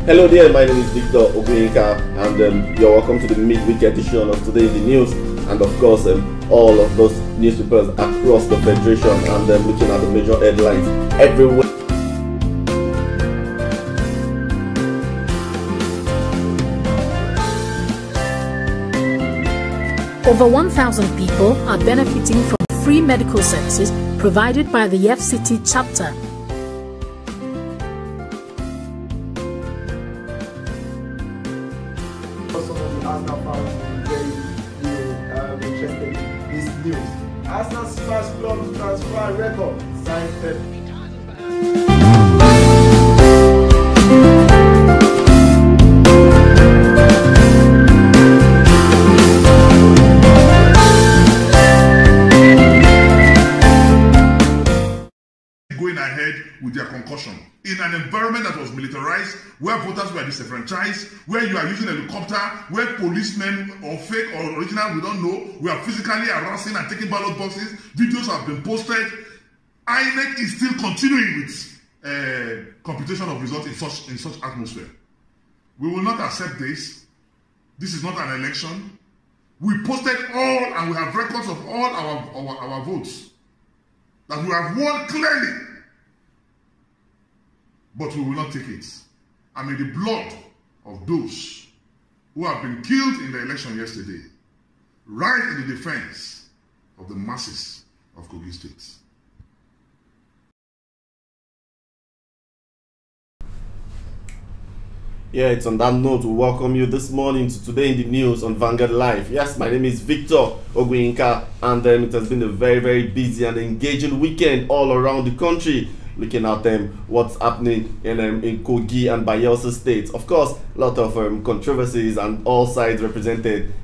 Hello there, my name is Victor Oguyinka, and you're welcome to the midweek edition of Today in the News, and of course all of those newspapers across the Federation, and looking at the major headlines everywhere. Over 1,000 people are benefiting from free medical services provided by the FCT chapter. Some of the Arsenal fans will be very interested in this news. Arsenal's first club transfer record signed Pep. Going ahead with their concussion in an environment that was militarized, where voters were disenfranchised, where you are using a helicopter, where policemen or fake or original, we don't know, we are physically harassing and taking ballot boxes. Videos have been posted. INEC is still continuing with computation of results in such atmosphere. We will not accept this. This is not an election. We posted all, and we have records of all our votes that we have won clearly. But we will not take it. And may the blood of those who have been killed in the election yesterday rise in the defense of the masses of Kogi State. Yeah, it's on that note we welcome you this morning to Today in the News on Vanguard Live. Yes, my name is Victor Oguyinka, and it has been a very, very busy and engaging weekend all around the country, looking at what's happening in Kogi and Bayelsa states. Of course, a lot of controversies, and all sides represented,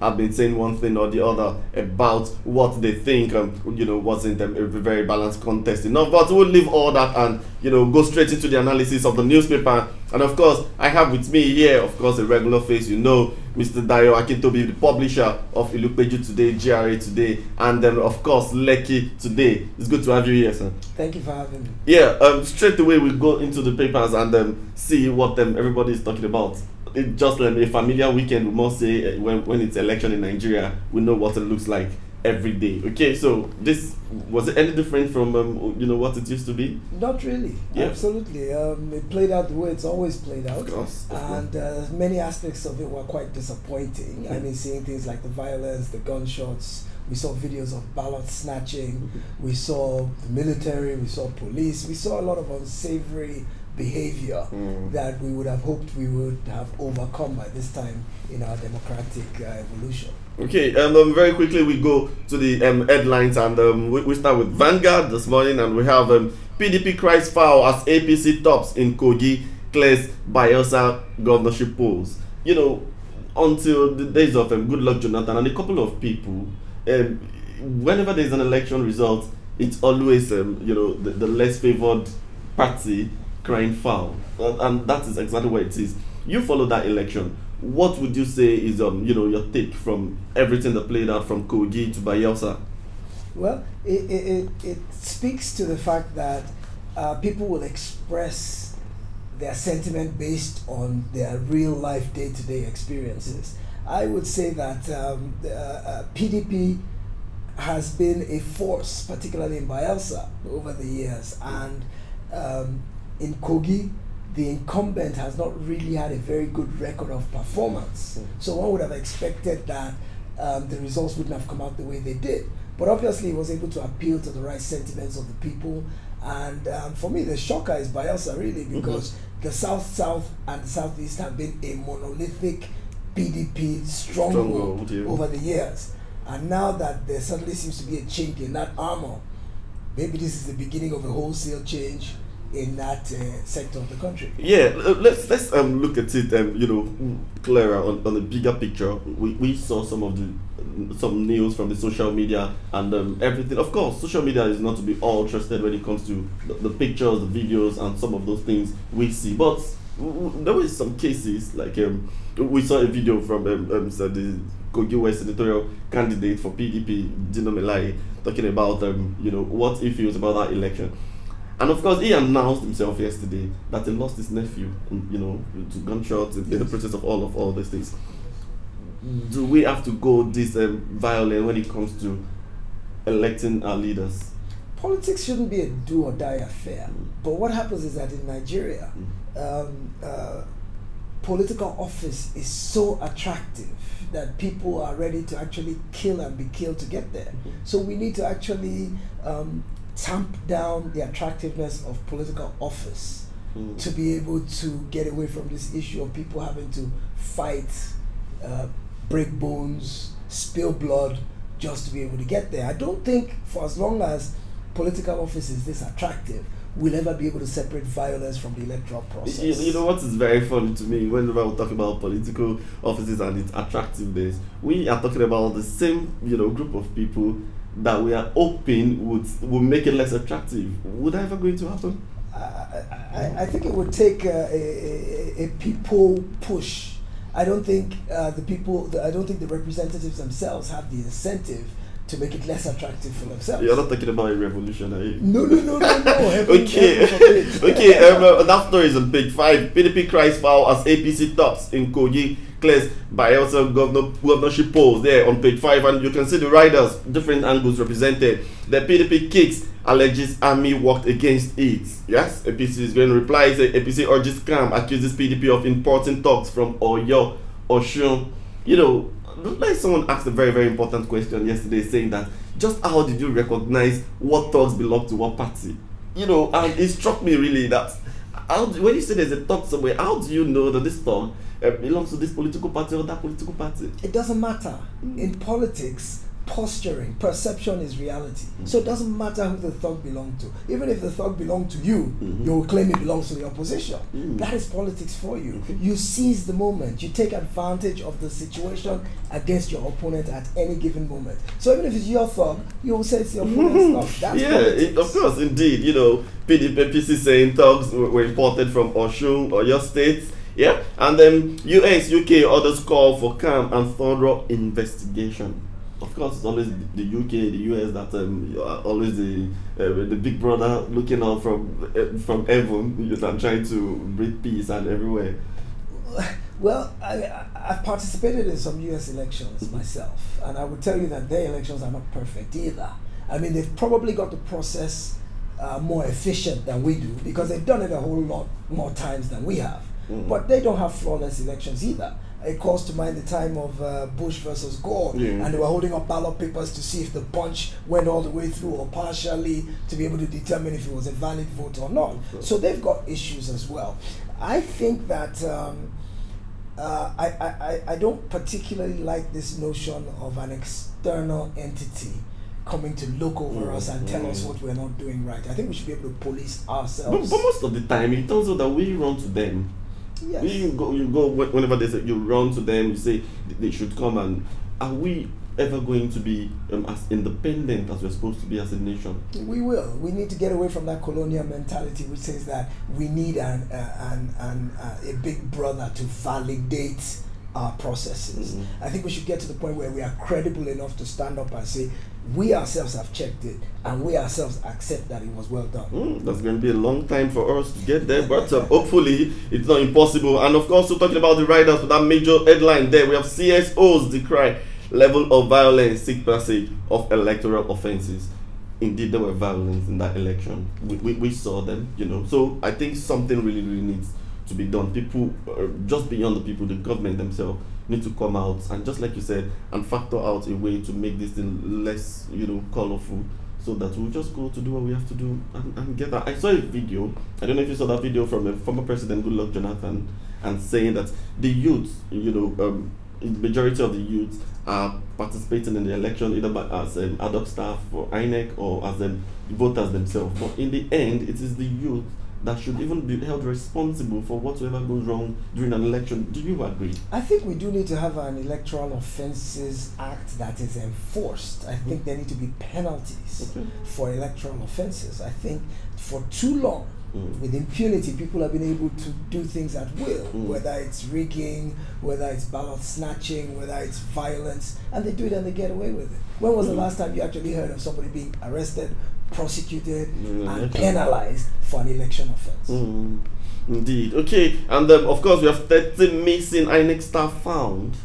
have been saying one thing or the other about what they think, wasn't a very balanced contest enough. But we'll leave all that and, go straight into the analysis of the newspaper. And of course, I have with me here, of course, a regular face, Mr. Dayo Akintobi, the publisher of Ilupeju Today, GRA Today, and then, of course, Lekki Today. It's good to have you here, sir. Thank you for having me. Yeah, straight away we go into the papers and see what everybody is talking about. It's just a familiar weekend, we must say, when it's election in Nigeria, we know what it looks like every day. Okay, so this, was it any different from what it used to be? Not really. Yeah. Absolutely. It played out the way it's always played out. Of course. And many aspects of it were quite disappointing. I mean, seeing things like the violence, the gunshots. We saw videos of ballot snatching. We saw the military. We saw police. We saw a lot of unsavory behavior that we would have hoped we would have overcome by this time in our democratic evolution. Okay, very quickly we go to the headlines, and we start with Vanguard this morning, and we have PDP cries foul as APC tops in Kogi, clears Bayelsa governorship polls. Until the days of Goodluck Jonathan and a couple of people, whenever there's an election result, it's always the less favored party crying foul, and that is exactly what it is. You follow that election. What would you say is your take from everything that played out from Kogi to Bayelsa? Well, it speaks to the fact that people will express their sentiment based on their real life day-to-day experiences. I would say that PDP has been a force, particularly in Bayelsa, over the years, and in Kogi, the incumbent has not really had a very good record of performance. So one would have expected that the results wouldn't have come out the way they did. But obviously he was able to appeal to the right sentiments of the people. And for me, the shocker is Bayelsa, really, because the South and the Southeast have been a monolithic PDP stronghold over the years. And now that there suddenly seems to be a chink in that armor, maybe this is the beginning of a wholesale change in that sector of the country. Yeah, let's look at it, clearer on the bigger picture. We saw some news from the social media and everything. Of course, social media is not to be all trusted when it comes to the pictures, the videos, and some of those things we see. But there were some cases like we saw a video from the Kogi West senatorial candidate for PDP, Dino Melai, talking about what he feels about that election. And of course, he announced himself yesterday that he lost his nephew, to gunshots in the process of all these things. Do we have to go this violent when it comes to electing our leaders? Politics shouldn't be a do or die affair. But what happens is that in Nigeria, political office is so attractive that people are ready to actually kill and be killed to get there. So we need to actually tamp down the attractiveness of political office to be able to get away from this issue of people having to fight, break bones, spill blood just to be able to get there. I don't think for as long as political office is this attractive, we'll ever be able to separate violence from the electoral process. You know what is very funny to me, whenever we talk about political offices and its attractiveness, we are talking about the same group of people that we are hoping would make it less attractive. Would that ever going to happen? I think it would take a people push. I don't think I don't think the representatives themselves have the incentive to make it less attractive for themselves. You're not talking about a revolution, are you? No. Okay. That story is on page 5. PDP cries foul as APC tops in Kogi clears Bayelsa governorship polls there on page 5, and you can see the riders, different angles represented. The PDP kicks, alleges army worked against it. Yes, APC is going to reply. APC urges calm, accuses PDP of importing thugs from Oyo, Osun. Like someone asked a very, very important question yesterday, saying that just how did you recognize what thugs belong to what party? And it struck me really that when you say there's a thug somewhere, how do you know that this thug belongs to this political party or that political party? It doesn't matter. In politics, posturing, perception is reality. So it doesn't matter who the thug belongs to. Even if the thug belongs to you, you will claim it belongs to the opposition. That is politics for you. You seize the moment. You take advantage of the situation against your opponent at any given moment. So even if it's your thug, you will say it's your opponent's thug. That's politics. Of course, indeed. PDP saying thugs were imported from Osun or your states. Yeah, and then US, UK, others call for calm and thorough investigation. Of course, it's always the UK, the US that are always the big brother looking out from heaven, and trying to bring peace and everywhere. Well, I've participated in some US elections myself, and I would tell you that their elections are not perfect either. I mean, they've probably got the process more efficient than we do, because they've done it a whole lot more times than we have. But they don't have flawless elections either. It calls to mind the time of Bush versus Gore, and they were holding up ballot papers to see if the punch went all the way through or partially, to be able to determine if it was a valid vote or not. So they've got issues as well. I think that I don't particularly like this notion of an external entity coming to look over us and tell us what we're not doing right. I think we should be able to police ourselves. But most of the time, it turns out that we run to them. Yes. You go whenever they say, you run to them, you say they should come. And are we ever going to be as independent as we're supposed to be as a nation? We will. We need to get away from that colonial mentality which says that we need a big brother to validate our processes. I think we should get to the point where we are credible enough to stand up and say, we ourselves have checked it, and we ourselves accept that it was well done. That's going to be a long time for us to get there, but hopefully it's not impossible. And of course, we're talking about the riders with that major headline there. We have CSOs decry level of violence, seek passage of electoral offences. Indeed, there were violence in that election. We saw them, So I think something really, really needs to be done. People, just beyond the people, the government themselves, need to come out and, just like you said, and factor out a way to make this thing less, colorful, so that we'll just go to do what we have to do and get that. I saw a video, I don't know if you saw that video, from a former president, Goodluck Jonathan, and saying that the youth, majority of the youth are participating in the election either as ad hoc staff for INEC or as voters themselves. But in the end, it is the youth that should even be held responsible for whatsoever goes wrong during an election. Do you agree? I think we do need to have an Electoral Offences Act that is enforced. I think there need to be penalties for electoral offences. I think for too long, with impunity, people have been able to do things at will, whether it's rigging, whether it's ballot snatching, whether it's violence, and they do it and they get away with it. When was the last time you actually heard of somebody being arrested, prosecuted and penalized for an election offense. Indeed. Okay, and of course we have 30 missing INEC staff found.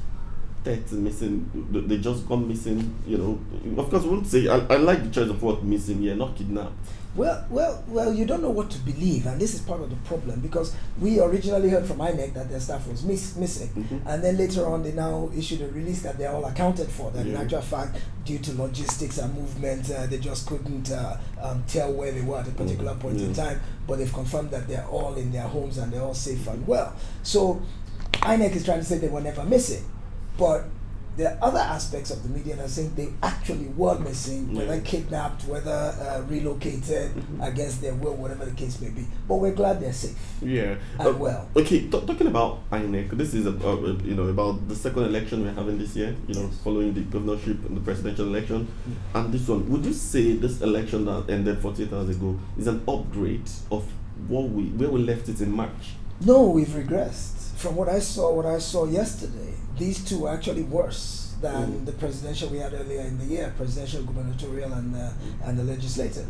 30 missing. They just gone missing. You know, of course we won't say. I like the choice of word missing here, not kidnapped. Well, you don't know what to believe, and this is part of the problem, because we originally heard from INEC that their staff was missing, and then later on they now issued a release that they're all accounted for, that in actual fact, due to logistics and movement, they just couldn't tell where they were at a particular point in time, but they've confirmed that they're all in their homes and they're all safe and well. So INEC is trying to say they were never missing, but there are other aspects of the media that are saying they actually were missing, whether kidnapped, whether relocated against their will, whatever the case may be. But we're glad they're safe. Yeah. And well. Okay, talking about INEC, this is about the second election we're having this year. You know, following the governorship and the presidential election, and this one. Would you say this election that ended 48 hours ago is an upgrade of where we left it in March? No, we've regressed. From what I saw yesterday, these two are actually worse than the presidential we had earlier in the year, presidential, gubernatorial, and the legislative.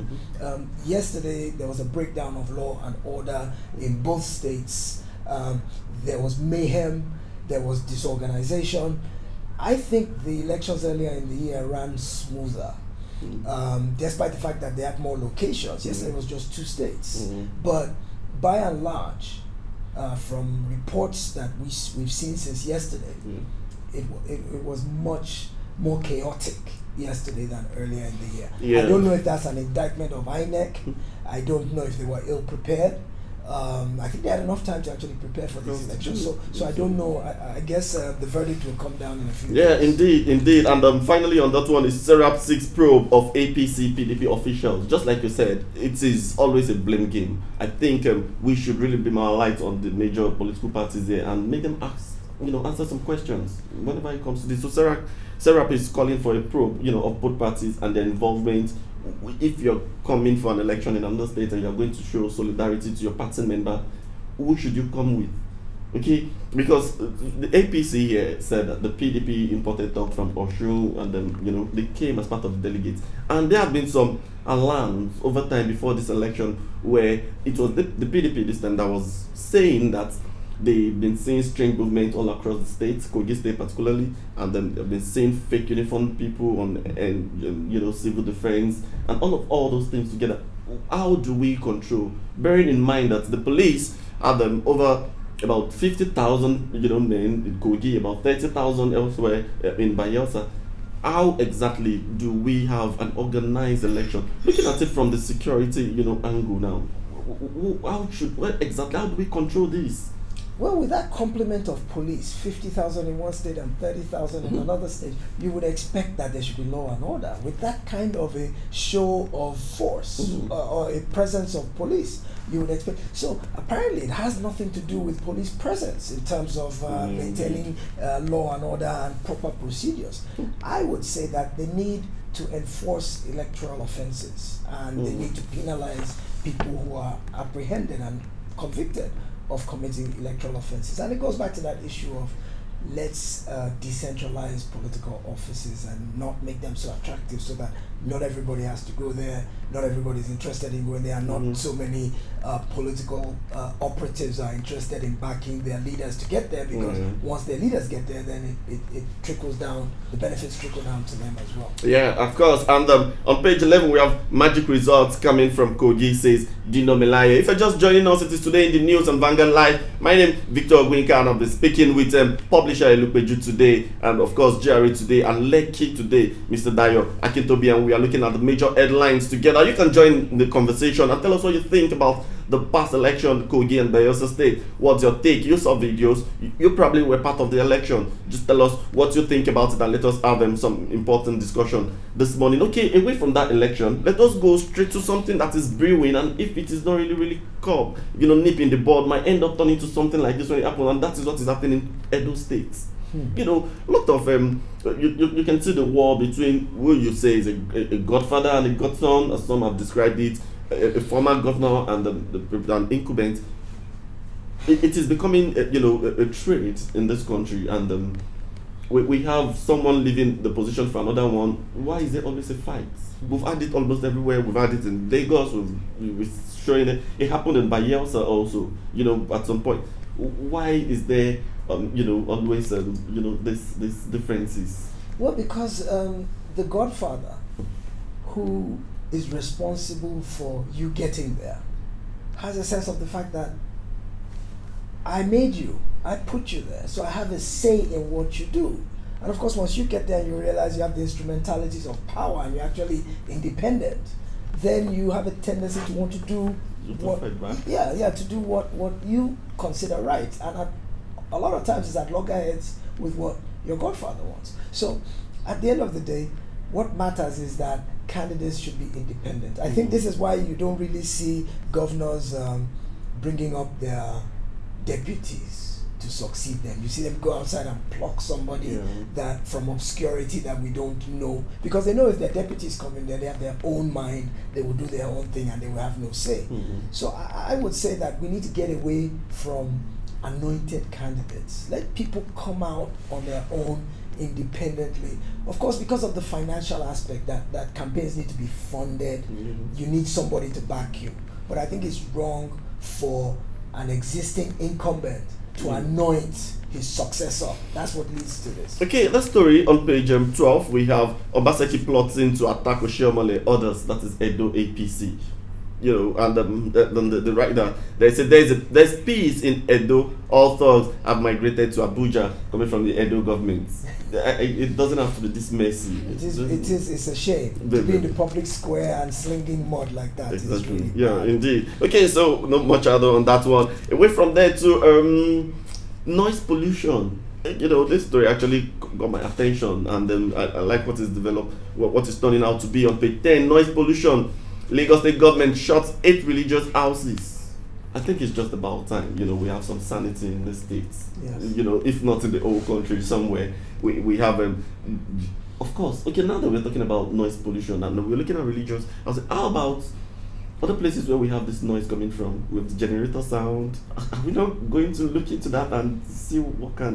Yesterday, there was a breakdown of law and order in both states. There was mayhem, there was disorganization. I think the elections earlier in the year ran smoother, despite the fact that they had more locations. Yesterday was just 2 states. But by and large, from reports that we've seen since yesterday, it was much more chaotic yesterday than earlier in the year. Yeah. I don't know if that's an indictment of INEC. I don't know if they were ill prepared. I think they had enough time to actually prepare for this election. So I don't know. I guess the verdict will come down in a few days. Indeed. And finally on that one is Serap 6 probe of APC PDP officials. Just like you said, it is always a blame game. I think we should really beam our light on the major political parties there and make them answer some questions whenever it comes to this. So Serap is calling for a probe, of both parties and their involvement. If you're coming for an election in another state and you're going to show solidarity to your party member, who should you come with? Okay, because the APC here said that the PDP imported talk from Osun, and then they came as part of the delegates, and there have been some alarms over time before this election where it was the PDP this time that was saying that they've been seeing strange movement all across the state, Kogi State particularly, and then they've been seeing fake uniformed people and civil defense and all those things together. How do we control? Bearing in mind that the police have over about 50,000 men in Kogi, about 30,000 elsewhere in Bayelsa. How exactly do we have an organized election? Looking at it from the security angle now, how do we control this? Well, with that complement of police, 50,000 in one state and 30,000 in another state, you would expect that there should be law and order. With that kind of a show of force or a presence of police, you would expect. So apparently it has nothing to do with police presence in terms of maintaining law and order and proper procedures. I would say that they need to enforce electoral offenses, and they need to penalize people who are apprehended and convicted of committing electoral offenses. And it goes back to that issue of let's decentralize political offices and not make them so attractive so that not everybody has to go there, not everybody is interested in going there, and not so many political operatives are interested in backing their leaders to get there, because once their leaders get there, then it trickles down, the benefits trickle down to them as well. Yeah, of course. And on page 11 we have magic results coming from Kogi, says Dino Melaye. If you're just joining us, it is today in the news on Vanguard Live. My name is Victor Ogwinka, and I'll be speaking with publisher Elupeju today, and of course GRA today, and Lekki today, Mr. Dayo Akintobi, and we are looking at the major headlines together. You can join the conversation and tell us what you think about the past election, Kogi and Bayelsa State. What's your take? You saw videos. You probably were part of the election. Just tell us what you think about it, and let us have some important discussion this morning. Okay, away from that election, let us go straight to something that is brewing, and if it is not really nip in the bud, might end up turning to something like this when it happens, and that is what is happening in Edo State. A lot of you can see the war between who you say is a godfather and a godson, as some have described it, a former governor and an incumbent. It is becoming a trait in this country, and we have someone leaving the position for another one. Why is there always a fight? We've had it almost everywhere. We've had it in Lagos. We're showing it. It happened in Bayelsa also. At some point. Why is there, always, this differences? Well, because the Godfather, who is responsible for you getting there, has a sense of the fact that I made you, I put you there, so I have a say in what you do. And of course, once you get there and you realize you have the instrumentalities of power and you're actually independent, then you have a tendency to want to do to do what you consider right. And a lot of times it's at loggerheads with what your Godfather wants. So at the end of the day, what matters is that candidates should be independent. I think this is why you don't really see governors bringing up their deputies to succeed them. You see them go outside and pluck somebody that from obscurity that we don't know, because they know if their deputies come in there, they have their own mind, they will do their own thing and they will have no say. So I would say that we need to get away from anointed candidates. Let people come out on their own independently. Of course, because of the financial aspect that campaigns need to be funded, you need somebody to back you. But I think it's wrong for an existing incumbent to anoint his successor. That's what leads to this. Okay, that story on page 12, we have Obaseki plotting to attack Oshiomhole, others, that is Edo APC. And the writer, they said there's peace in Edo. All thugs have migrated to Abuja, coming from the Edo government. It doesn't have to be this messy. It's a shame to be in the public square and slinging mud like that. Exactly. Really bad. Indeed. Okay, so not much other on that one. Away from there to noise pollution. This story actually got my attention, and I like what is developed, what is turning out to be on page 10. Noise pollution. Lagos State government shuts 8 religious houses. I think it's just about time, we have some sanity in the states. Yes. If not in the whole country, somewhere we have of course. Okay, now that we're talking about noise pollution and we're looking at religious, I was like, how about other places where we have this noise coming from with generator sound? Are we not going to look into that and see what can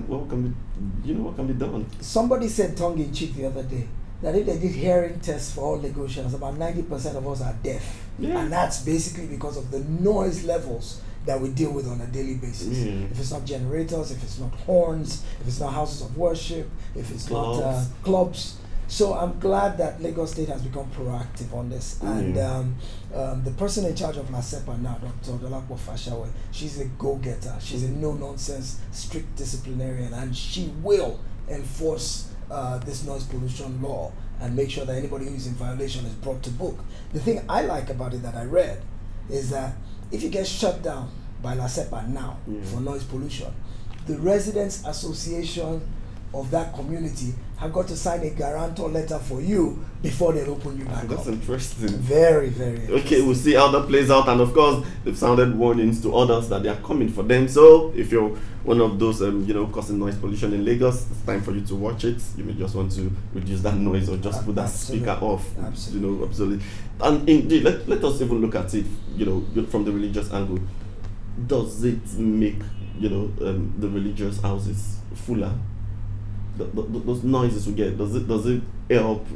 be done? Somebody said tongue in cheek the other day that if they did hearing tests for all Lagosians, about 90% of us are deaf. Yeah. And that's basically because of the noise levels that we deal with on a daily basis. Yeah. If it's not generators, if it's not horns, if it's not houses of worship, if it's not clubs. So I'm glad that Lagos State has become proactive on this. And the person in charge of LASEPA now, Dr. Dolapo Fashawe, she's a go-getter. She's a no-nonsense, strict disciplinarian, and she will enforce this noise pollution law and make sure that anybody who is in violation is brought to book. The thing I like about it that I read is that if you get shut down by LASEPA now for noise pollution, the Residents Association of that community have got to sign a guarantor letter for you before they open you back That's up. interesting. Very, very interesting. Okay, we'll see how that plays out, and of course they've sounded warnings to others that they are coming for them. So if you're one of those causing noise pollution in Lagos, it's time for you to watch it. You may just want to reduce that noise or just put that speaker off. Absolutely. Absolutely. And indeed, let us even look at it, from the religious angle. Does it make the religious houses fuller? Those noises we get, does it help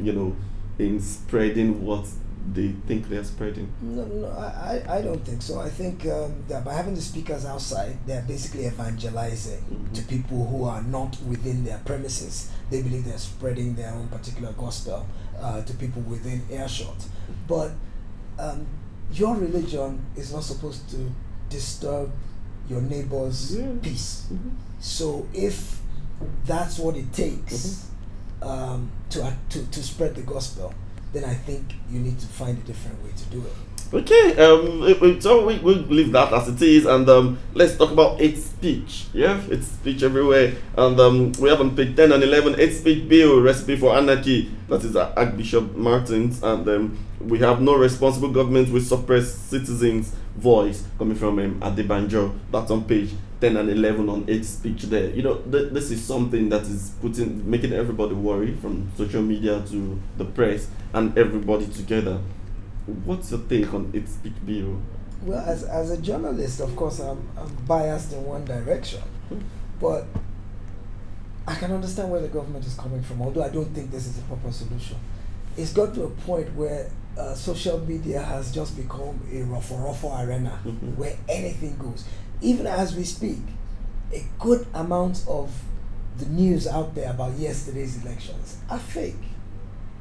in spreading what they think they're spreading? No, I don't think so. I think that by having the speakers outside, they're basically evangelizing to people who are not within their premises. They believe they're spreading their own particular gospel to people within earshot. But your religion is not supposed to disturb your neighbor's peace. So if that's what it takes to spread the gospel, then I think you need to find a different way to do it. Okay, so we'll leave that as it is, and let's talk about hate speech. Yeah, it's speech everywhere, and we have on page 10 and 11 hate speech bill, recipe for anarchy. That is Archbishop Martins, and we have no responsible government will suppress citizens' voice, coming from Adebanjo. That's on page 10 and 11 on hate speech there. This is something that is making everybody worry, from social media to the press and everybody together. What's your take on hate speech bill? Well, as a journalist, of course, I'm biased in one direction, but I can understand where the government is coming from, although I don't think this is a proper solution. It's got to a point where social media has just become a ruffle arena where anything goes. Even as we speak, a good amount of the news out there about yesterday's elections are fake.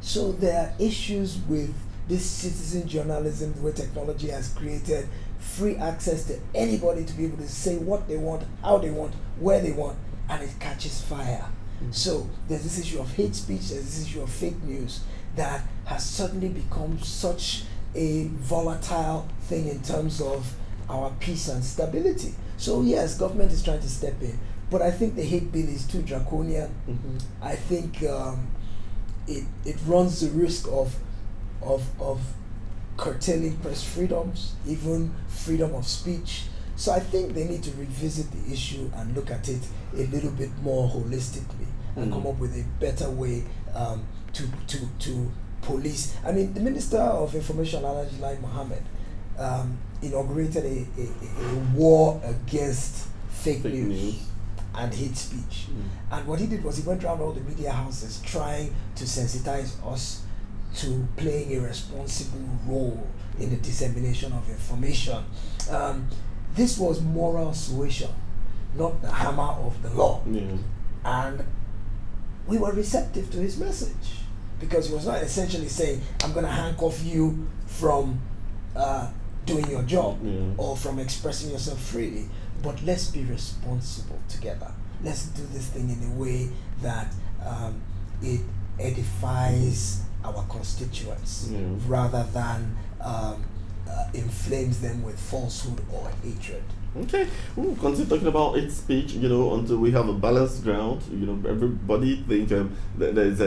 So there are issues with this citizen journalism, the way technology has created free access to anybody to be able to say what they want, how they want, where they want, and it catches fire. So there's this issue of hate speech, there's this issue of fake news that has suddenly become such a volatile thing in terms of our peace and stability. So yes, government is trying to step in, but I think the hate bill is too draconian. I think it runs the risk of curtailing press freedoms, even freedom of speech. So I think they need to revisit the issue and look at it a little bit more holistically and come up with a better way to police. I mean, the Minister of Information, Alhaji Lai Mohammed, inaugurated a war against fake news and hate speech. And what he did was he went around all the media houses trying to sensitize us to playing a responsible role in the dissemination of information. This was moral suasion, not the hammer of the law. And we were receptive to his message because he was not essentially saying, I'm going to handcuff you from doing your job or from expressing yourself freely, but let's be responsible together. Let's do this thing in a way that it edifies our constituents rather than inflames them with falsehood or hatred. Okay, we'll continue talking about hate speech, until we have a balanced ground. Everybody think there is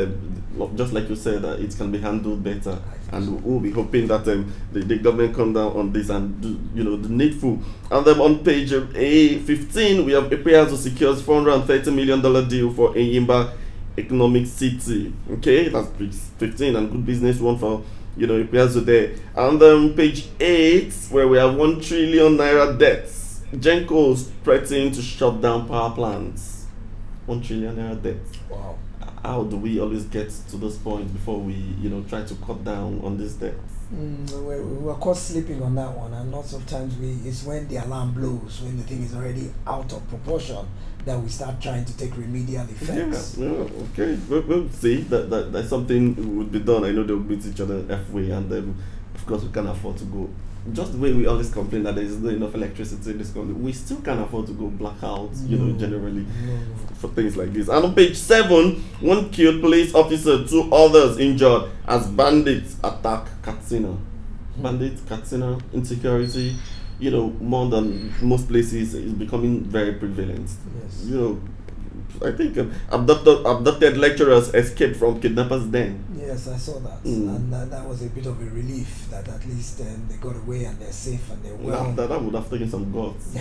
just like you said, that it can be handled better, and we'll be hoping that the government come down on this and do the needful. And then on page A15, we have Ekpeazu secures $430 million deal for Enyimba Economic City. Okay, that's page 15, and good business one for Ekpeazu there. And then page 8, where we have 1 trillion naira debts. Genco's threatening to shut down power plants. 1 trillion naira debt. Wow. How do we always get to this point before we, try to cut down on this debt? We're caught sleeping on that one, and lots of times it's when the alarm blows, when the thing is already out of proportion, that we start trying to take remedial effects. Yeah, okay. We'll see that something would be done. I know they'll meet each other halfway, and of course we can't afford to go. Just the way we always complain that there is not enough electricity in this country, we still can't afford to go blackout, generally for things like this. And on page 7, 1 killed police officer, 2 others injured as bandits attack Katsina. Bandits, Katsina, insecurity, more than most places is becoming very prevalent. Yes. I think abducted lecturers escaped from kidnappers' den. Yes, I saw that, and that was a bit of a relief that at least they got away and they're safe and they're well. That would have taken some guts,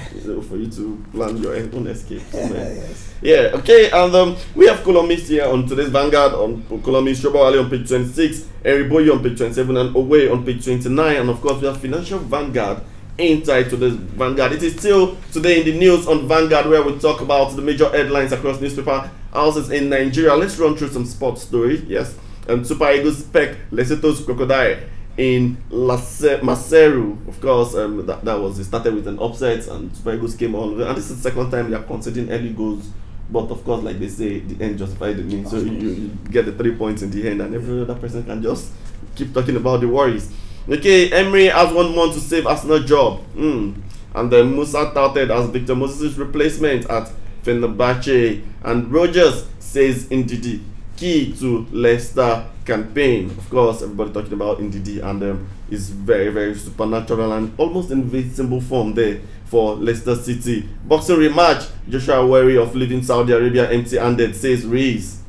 for you to plan your own escape. Yes. Yeah. Okay. And we have columnists here on today's Vanguard. On columnist Shobawale on page 26, Eriboye on page 27, and Owe on page 29, and of course we have Financial Vanguard inside today's Vanguard. It is still today in the news on Vanguard, where we talk about the major headlines across newspaper houses in Nigeria. Let's run through some sports stories. Yes, Super Eagles spec Lesotho's Crocodile in Maseru. Of course, it started with an upset, and Super Eagles came on, and this is the second time they are conceding early goals. But of course, like they say, the end justifies the means. So you get the 3 points in the end, and every other person can just keep talking about the worries. Okay, Emery has 1 month to save Arsenal job. And then Musa touted as Victor Moses' replacement at Fenerbahce. And Rogers says Ndidi key to Leicester campaign. Of course, everybody talking about Ndidi, and is very, very supernatural and almost invincible form there for Leicester City. Boxing rematch, Joshua wary of leaving Saudi Arabia empty-handed, says Rees.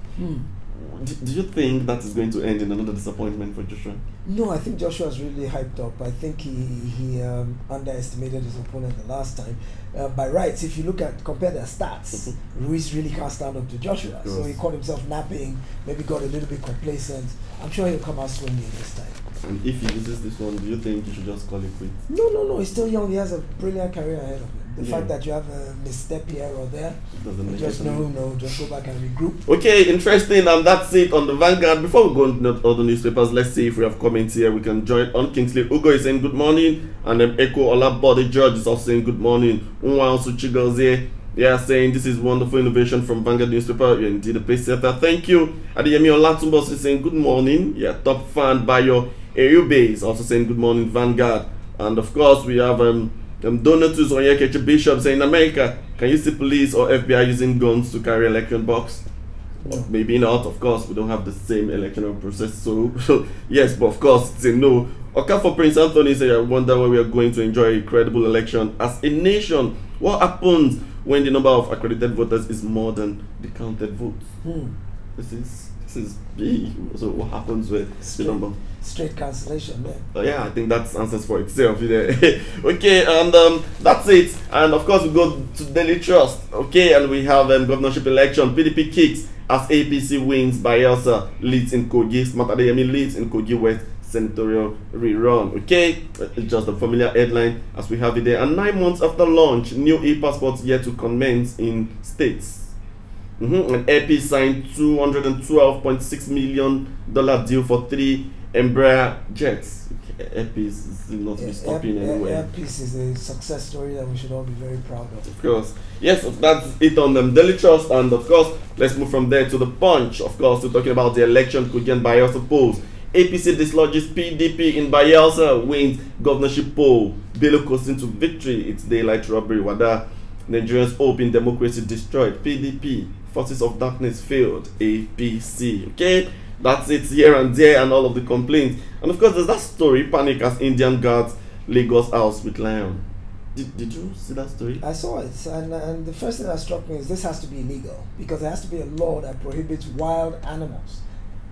Do you think that is going to end in another disappointment for Joshua? No, I think Joshua's really hyped up. I think he underestimated his opponent the last time. By rights, if you compare their stats, Ruiz really can't stand up to Joshua. So he caught himself napping, maybe got a little bit complacent. I'm sure he'll come out swinging this time. And if he loses this one, do you think you should just call it quits? No, he's still young. He has a brilliant career ahead of him. The fact that you have a misstep here or there, Doesn't make just it no, just go back and regroup. Okay, interesting, and that's it on the Vanguard. Before we go into other newspapers, let's see if we have comments here. We can join on. Kingsley Ugo is saying good morning, and Echo Olabode George is also saying good morning. Unwa Suchigozie, yeah, saying this is wonderful innovation from Vanguard newspaper. You're indeed a pace setter. Thank you. Adeyemi Olatumbos is saying good morning. Yeah, top fan Bayo Erube is also saying good morning, Vanguard. And of course, we have Donatus Onyekechi Bishop saying, in America, can you see police or FBI using guns to carry election box? No. Maybe not, of course, we don't have the same electoral process, so yes, but of course, it's a no. Okafor Prince Anthony said, I wonder when we are going to enjoy a credible election as a nation. What happens when the number of accredited voters is more than the counted votes? This is big. So what happens with the number? Straight cancellation there. Yeah, I think that answers for itself. Okay, and that's it. And of course, we go to Daily Trust. Okay, and we have governorship election. PDP kicks as APC wins. Bayelsa leads in Kogi. Smart Adeyemi leads in Kogi West senatorial rerun. Okay, it's just a familiar headline as we have it there. And 9 months after launch, new e-passports yet to commence in states. And AP signed $212.6 million deal for 3 Embraer jets. Airpeace is not be stopping anywhere. Airpeace is a success story that we should all be very proud of. Of course. Yes, that's it on Daily Trust, and of course, let's move from there to the Punch. Of course, we're talking about the election. Kogi and Bayelsa polls. APC dislodges PDP in Bayelsa, wins governorship poll. Bello coasting to victory. It's daylight robbery. Wada Nigerians' hope in democracy destroyed. PDP. Forces of darkness failed. APC. Okay. That's it here and there and all of the complaints. And of course, there's that story, panic as Indian guards Lagos house with lion. Did you see that story? I saw it, and the first thing that struck me is this has to be illegal because there has to be a law that prohibits wild animals.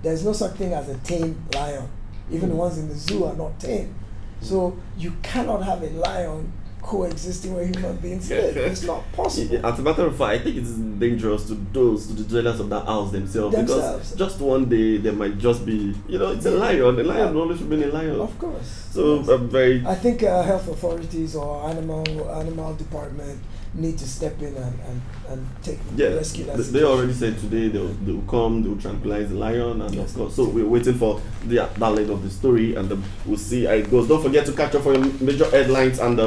There's no such thing as a tame lion. Even the ones in the zoo are not tame. So you cannot have a lion coexisting where human beings live. It's not possible. As a matter of fact, I think it is dangerous to the dwellers of that house themselves. Because just one day there might just be, it's a lion. A lion will always remain a lion. Of course. So yes. I think health authorities or animal department need to step in and take rescue that situation. They already said today they will come, they will tranquilize the lion, and of course, so we're waiting for that leg of the story, and we'll see how it goes. Don't forget to catch up for your major headlines and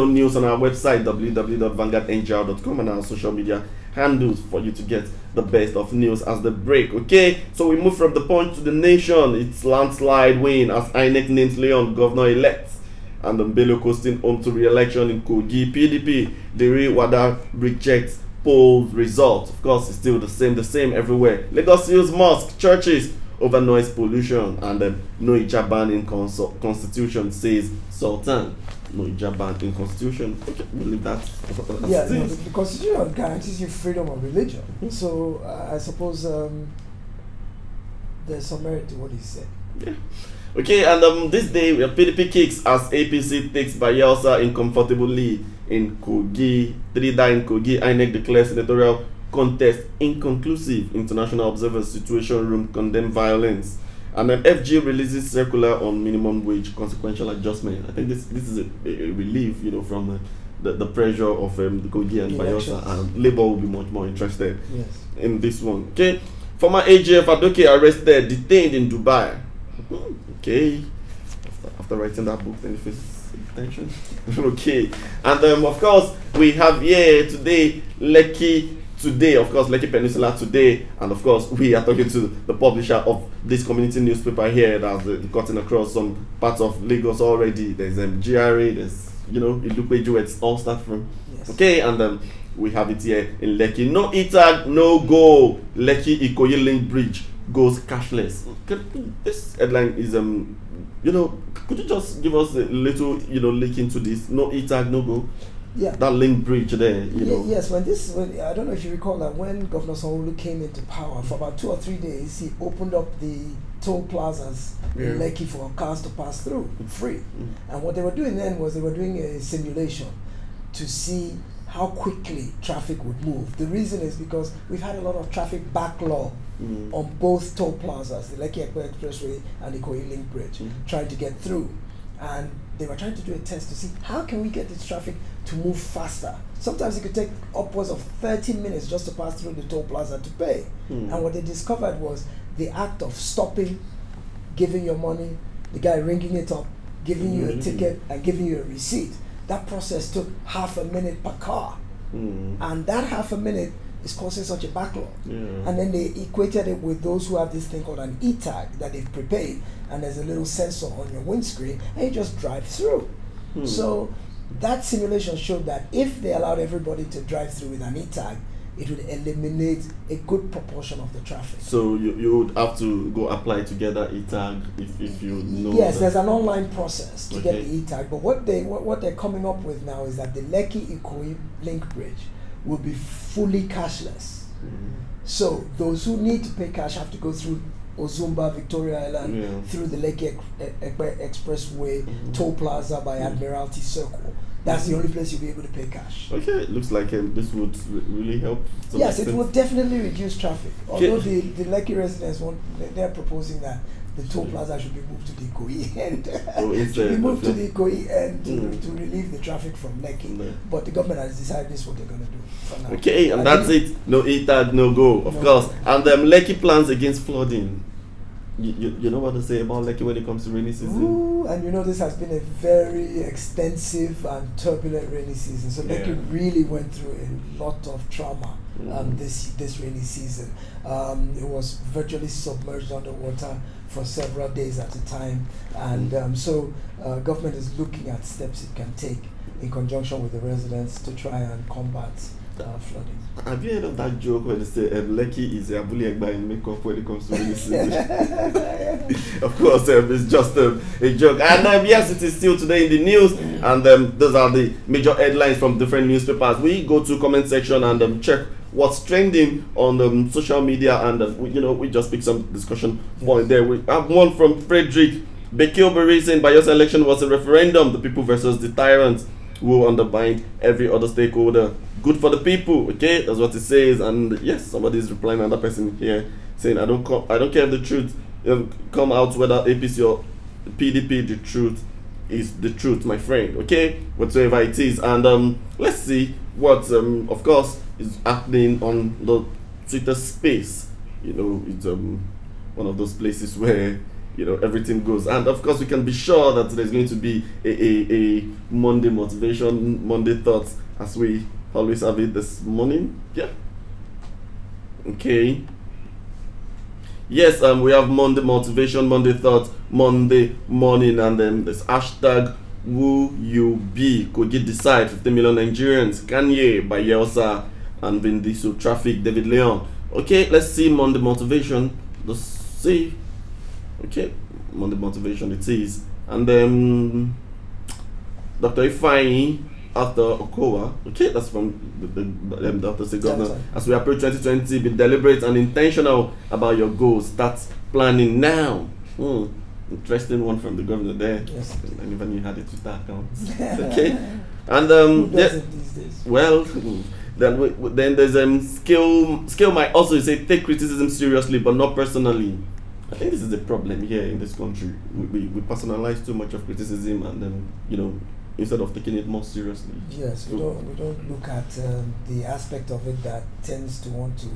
news on our website www.vanguardngr.com and our social media handles for you to get the best of news as they break. Okay, so we move from the Punch to the Nation. It's landslide win as INEC names Leon governor-elect. And Bello coasting home to re-election in Kogi. PDP, Dere Wada rejects poll results. Of course, it's still the same everywhere. Lagos Hills Mosque, churches over noise pollution, and no hijab ban in constitution, says Sultan. No hijab ban in constitution. Okay, I believe that. Yeah, the constitution guarantees you freedom of religion. So I suppose there's some merit to what he said. Yeah. Okay, and this day we have PDP kicks as APC takes Bayelsa in comfortable lead in Kogi. 3 die in Kogi. INEC declares senatorial contest inconclusive. International observers situation room condemn violence. And then FG releases circular on minimum wage consequential adjustment. I think this is a relief, from the pressure of the Kogi and Bayelsa, and Labour will be much more interested in this one. Okay, former AGF Adoke arrested, detained in Dubai. Okay, after writing that book, then he faces detention. Okay, and of course we have here today Lekki today, of course Lekki Peninsula today, and of course we are talking to the publisher of this community newspaper here that's cutting across some parts of Lagos already. There's GRA, there's Ilupeju, it's all start from. Okay, and we have it here in Lekki. No ETAG, no go. Lekki Ikoyi Link Bridge goes cashless. This headline is could you just give us a little link into this? No ETAG, no go. Yeah, that link bridge there. Yes, when I don't know if you recall that when Governor Sanwo-Olu came into power, for about 2 or 3 days he opened up the toll plazas in Lekki for cars to pass through free. And what they were doing then was they were doing a simulation to see how quickly traffic would move. The reason is because we've had a lot of traffic backlog on both toll plazas, the Lekki Ekpe Expressway and the Ikoyi Link Bridge, trying to get through. And they were trying to do a test to see how can we get this traffic to move faster. Sometimes it could take upwards of 30 minutes just to pass through the toll plaza to pay. And what they discovered was the act of stopping, giving your money, the guy ringing it up, giving you a ticket and giving you a receipt. That process took half a minute per car. And that half a minute is causing such a backlog. And then they equated it with those who have this thing called an e-tag that they've prepaid, and there's a little sensor on your windscreen and you just drive through. So that simulation showed that if they allowed everybody to drive through with an e-tag, it would eliminate a good proportion of the traffic. So you would have to go apply to get that e-tag if you know. Yes, there's an online process to get the e-tag, but what they're coming up with now is that the Lekki-Ikoyi link bridge will be fully cashless. So those who need to pay cash have to go through Ozumba, Victoria Island, through the Lekki Expressway, Toll Plaza by Admiralty Circle. That's the only place you'll be able to pay cash. Okay, it looks like this would really help. Yes, it will definitely reduce traffic. Although the Lekki residents they're proposing that the toll plaza should be moved to the Ikoyi end. Should be moved to the Ikoyi end to relieve the traffic from Lekki. But the government has decided this is what they're going to do for now. Okay, and that's it. No e-tag, no go, of course. And Lekki plans against flooding. You know what to say about Lekki when it comes to rainy season? Ooh, and you know this has been a very extensive and turbulent rainy season. So Lekki really went through a lot of trauma this rainy season. It was virtually submerged underwater for several days at a time, and so government is looking at steps it can take in conjunction with the residents to try and combat flooding. Have you heard of that joke where they say Lekki is a bully egg in makeup when it comes to rainy season? Of course, it's just a joke. And yes, it is still today in the news, and those are the major headlines from different newspapers. We go to comment section and check what's trending on social media, and we just pick some discussion point there. We have one from Frederick Bekilbury saying Bayelsa election was a referendum, the people versus the tyrants who undermine every other stakeholder. Good for the people, okay? That's what it says. And yes, somebody is replying, another person here saying I don't care if the truth come out whether APC or PDP, the truth is the truth, my friend, okay? Whatever it is. And let's see what of course is happening on the Twitter space. It's one of those places where everything goes, and of course we can be sure that there's going to be a Monday motivation, Monday thoughts, as we always have it this morning. Okay. Yes, we have Monday motivation, Monday thoughts, Monday morning, and then this hashtag who you be could you decide 50 million Nigerians, Kanye, Bayelsa, and Vin Diesel, Traffic, David Leon. Okay, let's see Monday motivation. Let's see. Okay, Monday motivation it is. And then Dr. Ifeanyi after Okowa. Okay, that's from the Dr. Governor. As we approach 2020, be deliberate and intentional about your goals. Start planning now. Interesting one from the governor there. Yes. I never knew you had a Twitter account. Okay. And who does it these days? Well, then there's skill might also say take criticism seriously but not personally. I think this is a problem here in this country. We personalize too much of criticism, and then instead of taking it more seriously. Yes, we don't look at the aspect of it that tends to want to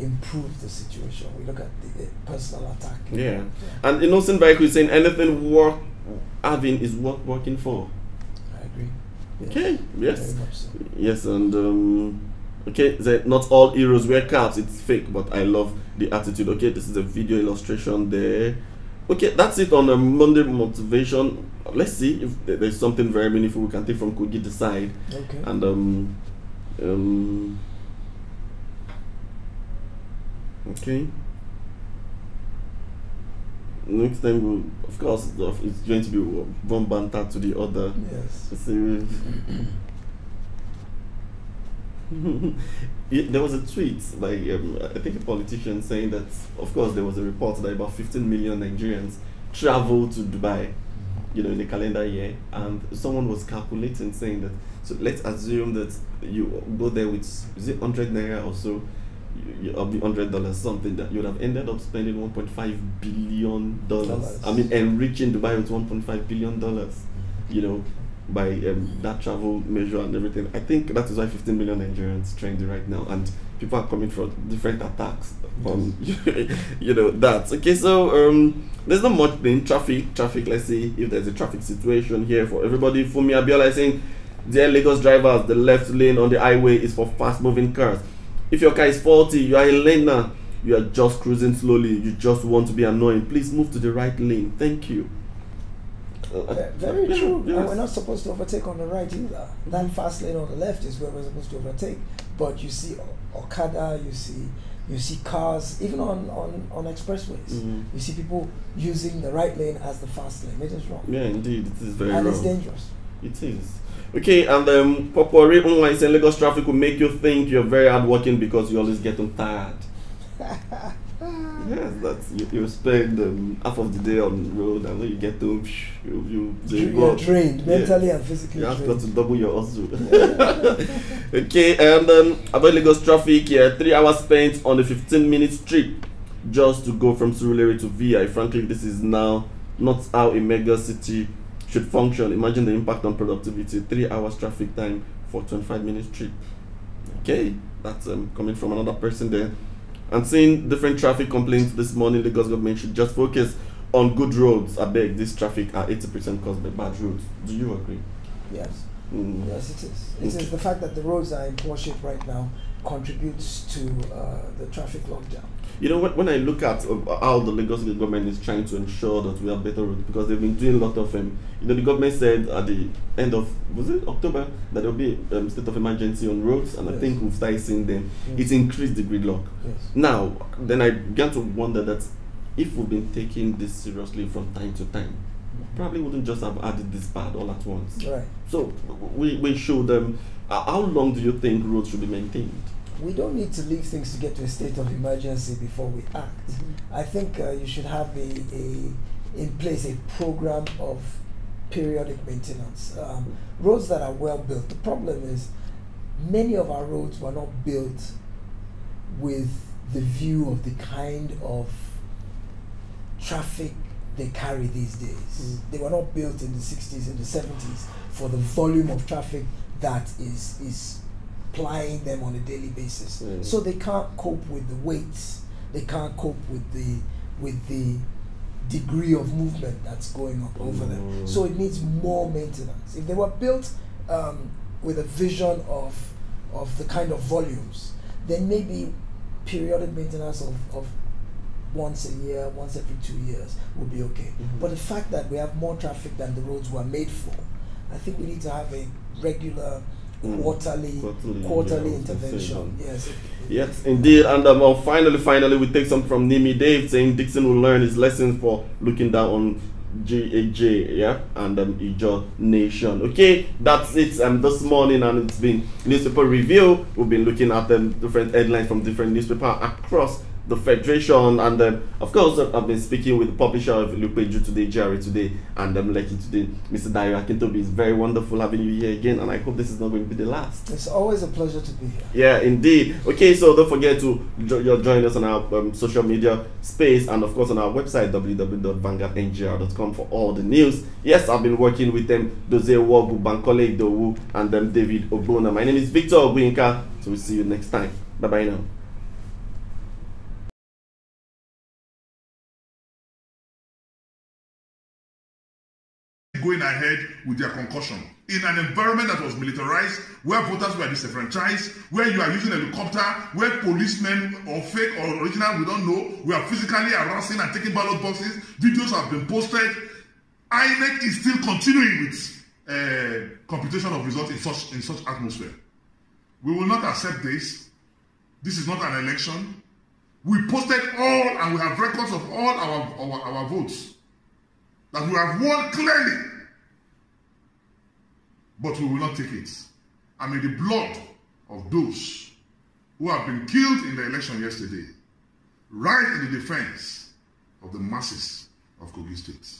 improve the situation. We look at the personal attack. Yeah. And Innocent Vehicle is saying anything worth having is worth working for. I agree. Yes. Okay. Yes. Very much so. Yes, and okay, not all heroes wear caps. It's fake, but I love the attitude. Okay, this is a video illustration there. Okay, that's it on the Monday motivation. Let's see if there's something very meaningful we can take from Kogi Decide. Okay. And okay. Next time, we'll, of course, it's going to be one banter to the other. Yes. There was a tweet by I think a politician saying that of course there was a report that about 15 million Nigerians travel to Dubai, in a calendar year, and someone was calculating saying that, so let's assume that you go there with, is it 100 naira or so, or $100 something, that you would have ended up spending $1.5 billion. I mean, enriching Dubai with $1.5 billion. you know, by that travel measure and everything. I think that is why 15 million Nigerians trending right now, and people are coming from different attacks on, you know, that. Okay, so there's not much in traffic. Let's see if there's a traffic situation here for everybody. Fumi Abiola is saying, dear Lagos drivers, the left lane on the highway is for fast-moving cars. If your car is faulty, you are a laner, you are just cruising slowly, you just want to be annoying, please move to the right lane. Thank you. Very true. Yes. And we're not supposed to overtake on the right either. That fast lane on the left is where we're supposed to overtake. But you see Okada, you see cars, even on expressways. You see people using the right lane as the fast lane. It is wrong. Yeah, indeed, it is very wrong. And it's dangerous. It is. Okay, and Popori Online saying Lagos traffic will make you think you're very hardworking because you always get tired. Yes, that's you spend half of the day on the road, and when you get home, you're drained, mentally and physically. You have got to double your hustle. Okay, and about Lagos traffic, 3 hours spent on a 15-minute trip just to go from Surulere to VI. Frankly, this is now not how a mega city should function. Imagine the impact on productivity. 3 hours traffic time for 25-minute trip. Okay, that's coming from another person there. And seeing different traffic complaints this morning, Lagos government should just focus on good roads. I beg, this traffic are 80% caused by bad roads. Do you agree? Yes. Yes, it is. It is the fact that the roads are in poor shape right now contributes to the traffic lockdown. You know, when I look at how the Lagos government is trying to ensure that we have better roads, because they've been doing a lot of, you know, the government said at the end of, was it October, that there will be state of emergency on roads, and I think we've started seeing them. It's increased the gridlock. Now, then I began to wonder that if we've been taking this seriously from time to time, probably wouldn't just have added this bad all at once. Right. So we should, how long do you think roads should be maintained? We don't need to leave things to get to a state of emergency before we act. I think you should have in place a program of periodic maintenance. Roads that are well built. The problem is many of our roads were not built with the view of the kind of traffic they carry these days. They were not built in the 60s and the 70s for the volume of traffic that is plying them on a daily basis. So they can't cope with the weights. They can't cope with the degree of movement that's going up over them. So it needs more maintenance. If they were built with a vision of the kind of volumes, then maybe periodic maintenance of once a year, once every 2 years will be okay. But the fact that we have more traffic than the roads were made for, I think we need to have a regular quarterly intervention. Yes, indeed. And finally, we take some from Nimi Dave saying Dixon will learn his lessons for looking down on GAJ, and Ijo Nation. Okay, that's it this morning, and it's been newspaper review. We've been looking at different headlines from different newspapers across the Federation, and of course I've been speaking with the publisher of Lupeju today, Jerry today, and Lekki today, Mr. Dayo Akintobi. It's very wonderful having you here again, and I hope this is not going to be the last. It's always a pleasure to be here. Yeah, indeed. Okay, so don't forget to join us on our social media space, and of course on our website www.vanguardngr.com for all the news. Yes, I've been working with them, Doze Wogu, Bankole Idowu, and David Ogbona. My name is Victor Ogwinka, so we'll see you next time. Bye bye now. Going ahead with their concussion in an environment that was militarized, where voters were disenfranchised, where you are using a helicopter, where policemen or fake or original, we don't know, we are physically harassing and taking ballot boxes. Videos have been posted. INEC is still continuing with computation of results in such atmosphere. We will not accept this. This is not an election. We posted all, and we have records of all our votes that we have won clearly. But we will not take it. I mean, the blood of those who have been killed in the election yesterday, right in the defense of the masses of Kogi State.